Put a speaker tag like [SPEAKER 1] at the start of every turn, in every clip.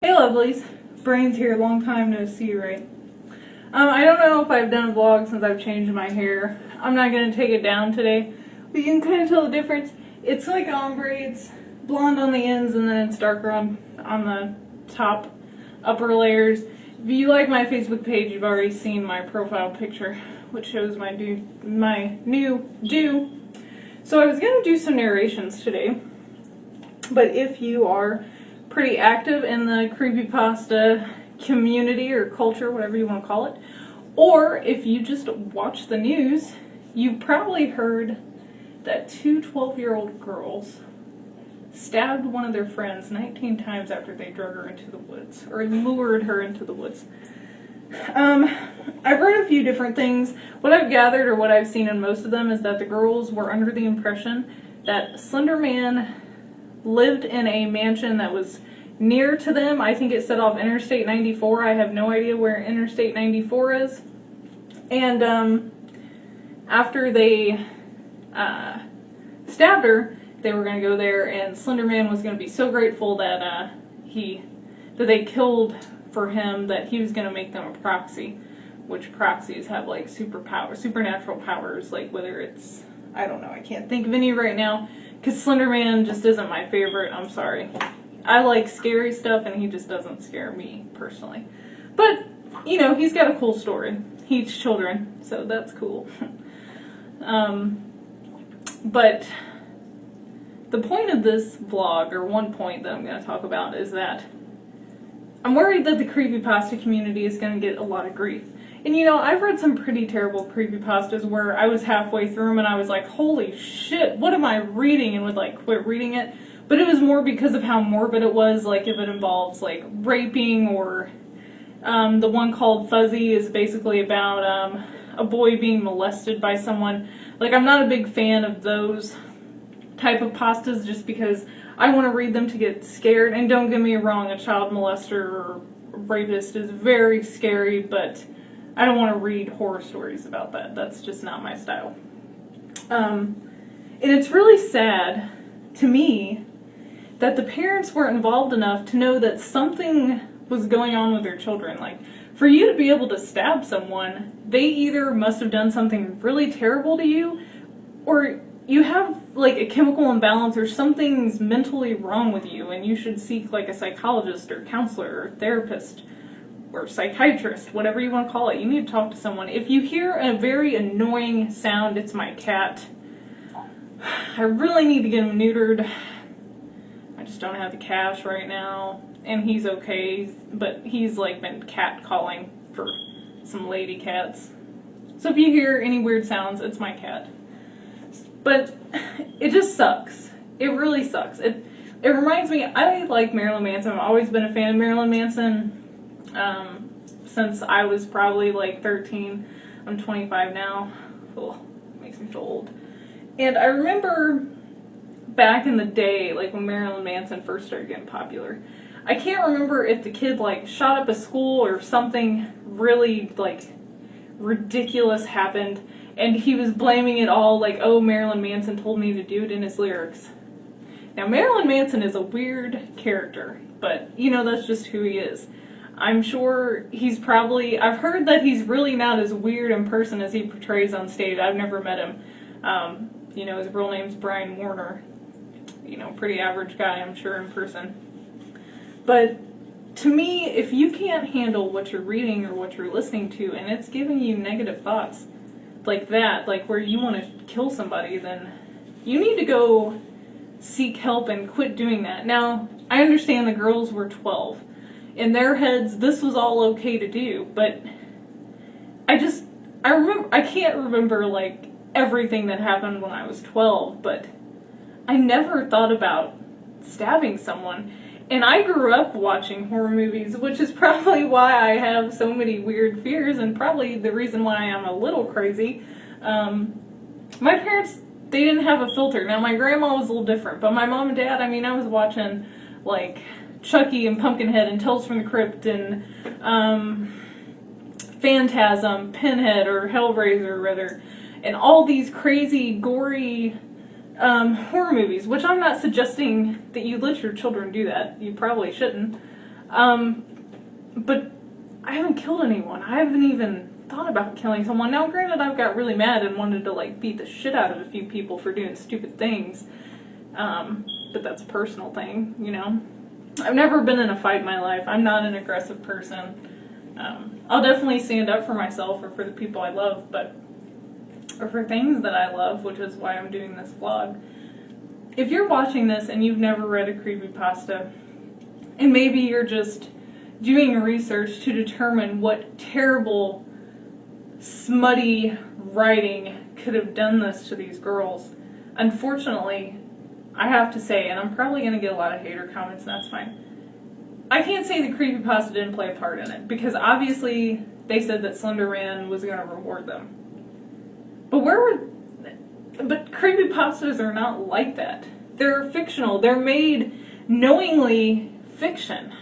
[SPEAKER 1] Hey lovelies, Brains here, long time no see, right? I don't know if I've done a vlog since I've changed my hair. I'm not going to take it down today, but you can kind of tell the difference. It's like ombre, it's blonde on the ends and then it's darker on the top, upper layers. If you like my Facebook page, you've already seen my profile picture, which shows my new do. So I was going to do some narrations today, but if you are pretty active in the creepypasta community or culture, whatever you want to call it, or if you just watch the news, you've probably heard that two 12-year-old girls stabbed one of their friends 19 times after they drug her into the woods, or lured her into the woods. I've read a few different things. What I've gathered, or what I've seen in most of them, is that the girls were under the impression that Slender Man lived in a mansion that was near to them. I think it set off Interstate 94. I have no idea where Interstate 94 is. And after they stabbed her, they were going to go there, and Slender Man was going to be so grateful that they killed for him that he was going to make them a proxy, which proxies have like supernatural powers, like whether it's, I don't know, I can't think of any right now, because Slender Man just isn't my favorite. I'm sorry. I like scary stuff, and he just doesn't scare me, personally. But, you know, he's got a cool story. He eats children, so that's cool. But the point of this vlog, or one point that I'm going to talk about, is that I'm worried that the creepypasta community is going to get a lot of grief. And you know, I've read some pretty terrible creepypastas where I was halfway through them and I was like, holy shit, what am I reading? And would like quit reading it. But it was more because of how morbid it was, like if it involves like raping, or the one called Fuzzy is basically about a boy being molested by someone. Like, I'm not a big fan of those type of pastas just because I want to read them to get scared. And don't get me wrong, a child molester or rapist is very scary, but I don't want to read horror stories about that. That's just not my style. And it's really sad to me that the parents weren't involved enough to know that something was going on with their children. Like, for you to be able to stab someone, they either must have done something really terrible to you, or you have like a chemical imbalance, or something's mentally wrong with you, and you should seek like a psychologist or counselor or therapist or psychiatrist, whatever you want to call it. You need to talk to someone. If you hear a very annoying sound, it's my cat. I really need to get him neutered. I just don't have the cash right now, and he's okay, but he's like been cat calling for some lady cats. So if you hear any weird sounds, it's my cat. But it just sucks. It really sucks. It reminds me, I like Marilyn Manson. I've always been a fan of Marilyn Manson since I was probably like 13. I'm 25 now. Oh, makes me feel old. And I remember back in the day, like when Marilyn Manson first started getting popular, I can't remember if the kid like shot up a school or something really like ridiculous happened, and he was blaming it all like, oh, Marilyn Manson told me to do it in his lyrics. Now, Marilyn Manson is a weird character, but you know, that's just who he is. I'm sure he's probably, I've heard that he's really not as weird in person as he portrays on stage. I've never met him. You know, his real name's Brian Warner. You know, pretty average guy, I'm sure, in person. But to me, if you can't handle what you're reading or what you're listening to, and it's giving you negative thoughts like that, like where you want to kill somebody, then you need to go seek help and quit doing that. Now, I understand the girls were 12. In their heads, this was all okay to do, but I can't remember like everything that happened when I was 12, but I never thought about stabbing someone. And I grew up watching horror movies, which is probably why I have so many weird fears, and probably the reason why I'm a little crazy. My parents, they didn't have a filter. Now, my grandma was a little different, but my mom and dad, I mean, I was watching like Chucky and Pumpkinhead and Tales from the Crypt and Phantasm, Pinhead, or Hellraiser rather, and all these crazy, gory horror movies, which I'm not suggesting that you let your children do that. You probably shouldn't. But I haven't killed anyone. I haven't even thought about killing someone. Now, granted, I've got really mad and wanted to, like, beat the shit out of a few people for doing stupid things. But that's a personal thing, you know. I've never been in a fight in my life. I'm not an aggressive person. I'll definitely stand up for myself or for the people I love, or for things that I love, which is why I'm doing this vlog. If you're watching this and you've never read a creepypasta, and maybe you're just doing research to determine what terrible, smutty writing could have done this to these girls, unfortunately, I have to say, and I'm probably going to get a lot of hater comments, and that's fine, I can't say the creepypasta didn't play a part in it, because obviously they said that Slender Man was going to reward them. But creepypastas are not like that. They're fictional. They're made knowingly fiction.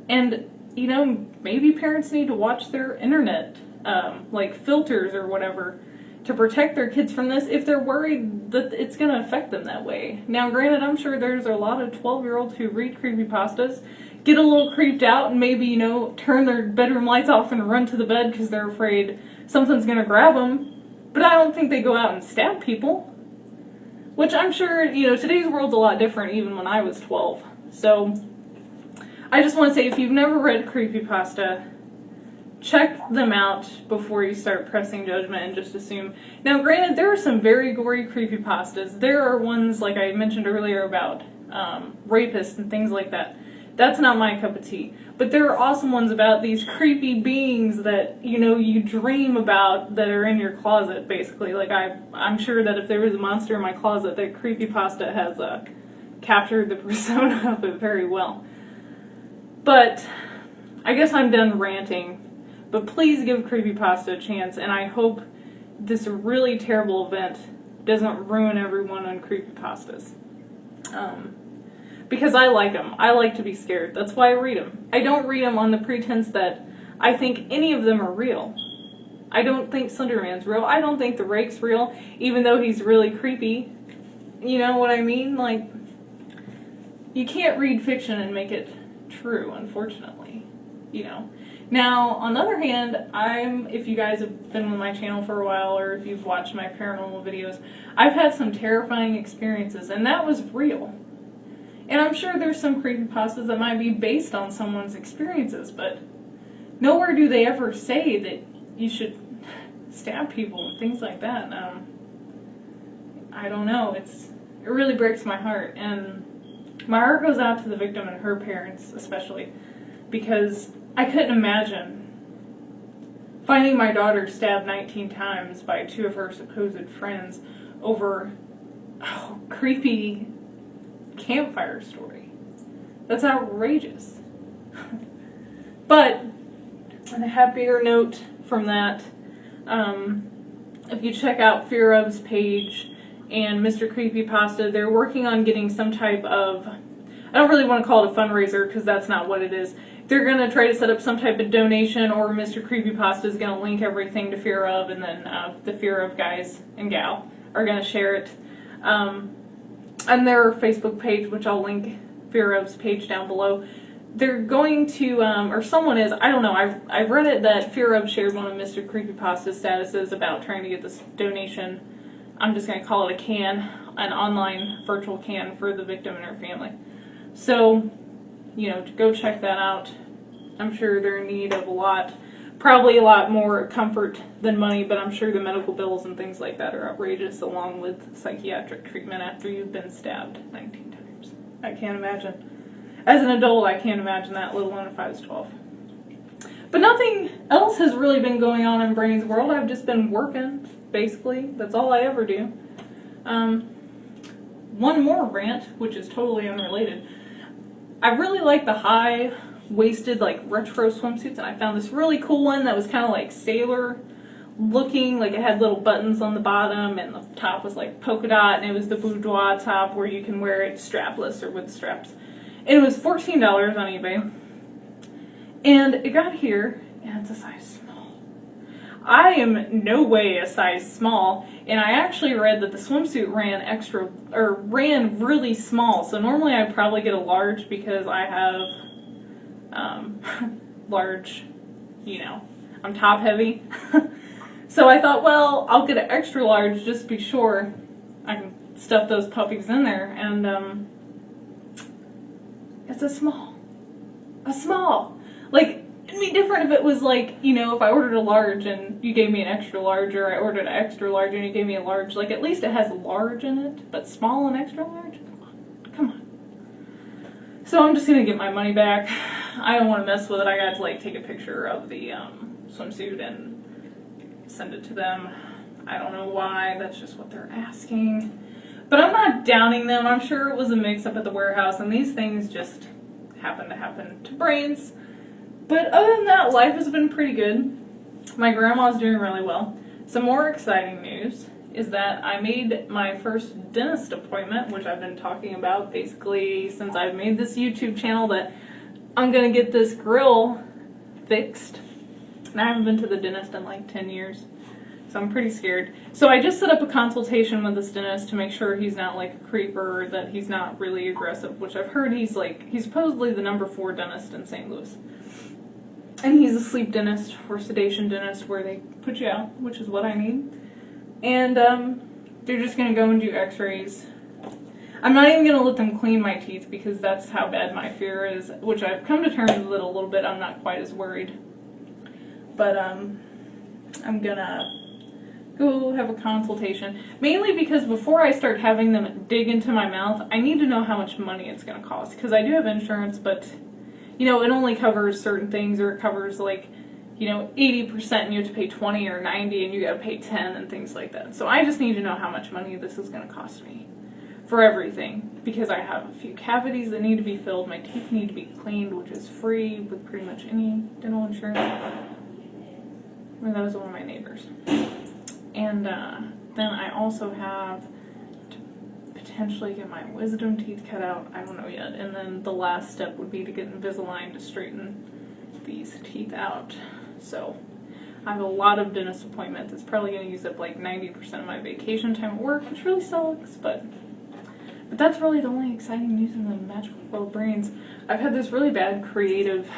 [SPEAKER 1] And, you know, maybe parents need to watch their internet, like filters or whatever, to protect their kids from this if they're worried that it's going to affect them that way. Now, granted, I'm sure there's a lot of 12-year-olds who read creepypastas, get a little creeped out, and maybe, you know, turn their bedroom lights off and run to the bed because they're afraid something's going to grab them. But I don't think they go out and stab people. Which I'm sure, you know, today's world's a lot different even when I was 12. So, I just want to say, if you've never read creepypasta, check them out before you start pressing judgment and just assume. Now, granted, there are some very gory creepypastas. There are ones, like I mentioned earlier, about rapists and things like that. That's not my cup of tea. But there are awesome ones about these creepy beings that, you know, you dream about that are in your closet, basically. Like, I'm sure that if there was a monster in my closet, that creepypasta has captured the persona of it very well. But I guess I'm done ranting. But please give creepypasta a chance, and I hope this really terrible event doesn't ruin everyone on creepypastas. Because I like them. I like to be scared. That's why I read them. I don't read them on the pretense that I think any of them are real. I don't think Slender Man's real. I don't think the Rake's real, even though he's really creepy. You know what I mean? Like, you can't read fiction and make it true, unfortunately. You know. Now, on the other hand, if you guys have been on my channel for a while, or if you've watched my paranormal videos, I've had some terrifying experiences, and that was real. And I'm sure there's some creepypastas that might be based on someone's experiences, but nowhere do they ever say that you should stab people and things like that. I don't know. It really breaks my heart, and my heart goes out to the victim and her parents especially, because I couldn't imagine finding my daughter stabbed 19 times by two of her supposed friends over a creepy campfire story. That's outrageous. But on a happier note from that, if you check out Fear Of's page and Mr. Creepypasta, they're working on getting some type of, I don't really want to call it a fundraiser because that's not what it is. They're going to try to set up some type of donation, or Mr. Creepypasta is going to link everything to Fear Of, and then the Fear Of guys and gal are going to share it. On their Facebook page, which I'll link Fear Of's page down below, they're going to, or someone is, I don't know, I read it that Fear Of shared one of Mr. Creepypasta's statuses about trying to get this donation, I'm just going to call it a can, an online virtual can for the victim and her family. So, you know, go check that out. I'm sure they're in need of probably a lot more comfort than money, but I'm sure the medical bills and things like that are outrageous, along with psychiatric treatment after you've been stabbed 19 times. I can't imagine. As an adult, I can't imagine that, let alone if I was 12. But nothing else has really been going on in Brainy's world. I've just been working, basically. That's all I ever do. One more rant, which is totally unrelated. I really like the high-waisted, like, retro swimsuits, and I found this really cool one that was kind of like sailor looking, like it had little buttons on the bottom, and the top was like polka dot, and it was the boudoir top where you can wear it strapless or with straps. And it was $14 on eBay, and it got here, and it's a size small. I am no way a size small, and I actually read that the swimsuit ran really small, so normally I'd probably get a large because I have large, you know, I'm top heavy. So I thought, well, I'll get an extra large just to be sure I can stuff those puppies in there. And it's a small. Like, it'd be different if it was like, you know, if I ordered a large and you gave me an extra large, or I ordered an extra large and you gave me a large. Like, at least it has large in it, but small and extra large? Come on. So I'm just gonna get my money back. I don't want to mess with it. I got to like take a picture of the swimsuit and send it to them. I don't know why. That's just what they're asking. But I'm not downing them. I'm sure it was a mix-up at the warehouse, and these things just happen to happen to brains. But other than that, life has been pretty good. My grandma's doing really well. Some more exciting news is that I made my first dentist appointment, which I've been talking about basically since I've made this YouTube channel, that I'm gonna get this grill fixed. And I haven't been to the dentist in like 10 years, so I'm pretty scared. So I just set up a consultation with this dentist to make sure he's not like a creeper, that he's not really aggressive, which I've heard he's supposedly the number 4 dentist in St. Louis. And he's a sleep dentist or sedation dentist where they put you out, which is what I need. And they're just going to go and do x-rays. I'm not even going to let them clean my teeth because that's how bad my fear is, which I've come to terms with it a little bit. I'm not quite as worried. But I'm going to go have a consultation. Mainly because before I start having them dig into my mouth, I need to know how much money it's going to cost. Because I do have insurance, but you know, it only covers certain things, or it covers like, you know, 80% and you have to pay 20 or 90 and you got to pay 10 and things like that. So I just need to know how much money this is going to cost me for everything, because I have a few cavities that need to be filled. My teeth need to be cleaned, which is free with pretty much any dental insurance. And that was one of my neighbors. And then I also have potentially get my wisdom teeth cut out. I don't know yet. And then the last step would be to get Invisalign to straighten these teeth out. So I have a lot of dentist appointments. It's probably going to use up like 90% of my vacation time at work, which really sucks, but that's really the only exciting news in the magical world of brains. I've had this really bad creative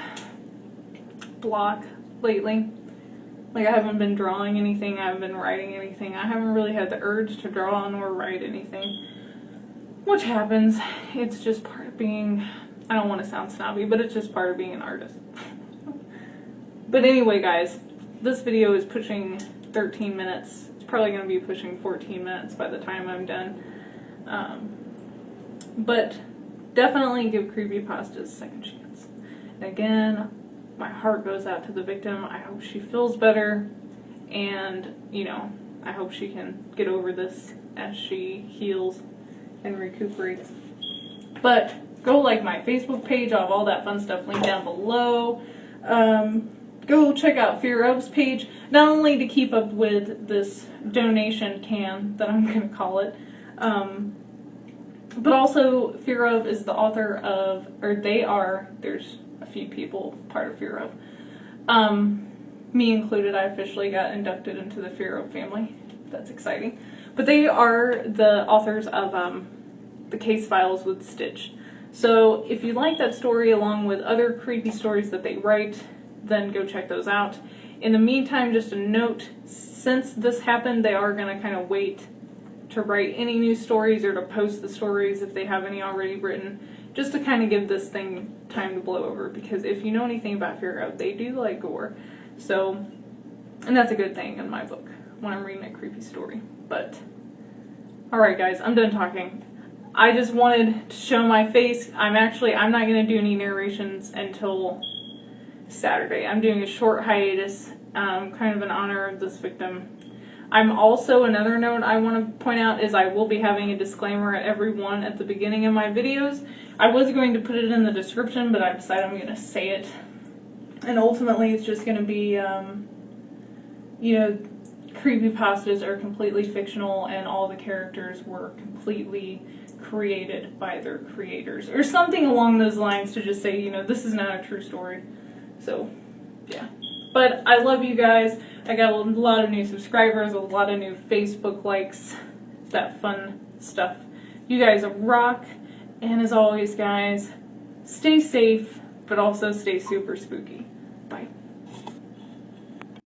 [SPEAKER 1] block lately. Like, I haven't been drawing anything, I haven't been writing anything. I haven't really had the urge to draw nor write anything. Which happens. It's just part of being, I don't want to sound snobby, but it's just part of being an artist. But anyway, guys, this video is pushing 13 minutes. It's probably going to be pushing 14 minutes by the time I'm done. But definitely give creepypasta a second chance. And again, my heart goes out to the victim. I hope she feels better. And, you know, I hope she can get over this as she heals and recuperates. But go like my Facebook page. I'll have all that fun stuff linked down below. Go check out Fear Of's page, not only to keep up with this donation can that I'm going to call it, but also Fear Of is the author of, or they are, there's a few people part of Fear Of. Me included, I officially got inducted into the Fear Of family. That's exciting. But they are the authors of the Case Files with Stitch. So if you like that story along with other creepy stories that they write, then go check those out. In the meantime, just a note, since this happened, they are going to kind of wait to write any new stories or to post the stories if they have any already written, just to kind of give this thing time to blow over, because if you know anything about Fear Of, they do like gore. So, and that's a good thing in my book when I'm reading a creepy story. But, alright guys, I'm done talking. I just wanted to show my face. I'm not going to do any narrations until Saturday. I'm doing a short hiatus, kind of in honor of this victim. I'm also, another note I want to point out is I will be having a disclaimer at every one at the beginning of my videos. I was going to put it in the description, but I decided I'm going to say it. And ultimately it's just going to be, you know, creepypastas are completely fictional and all the characters were completely created by their creators. Or something along those lines to just say, you know, this is not a true story. So, yeah. But I love you guys. I got a lot of new subscribers, a lot of new Facebook likes, that fun stuff. You guys rock. And as always, guys, stay safe. but also stay super spooky. Bye.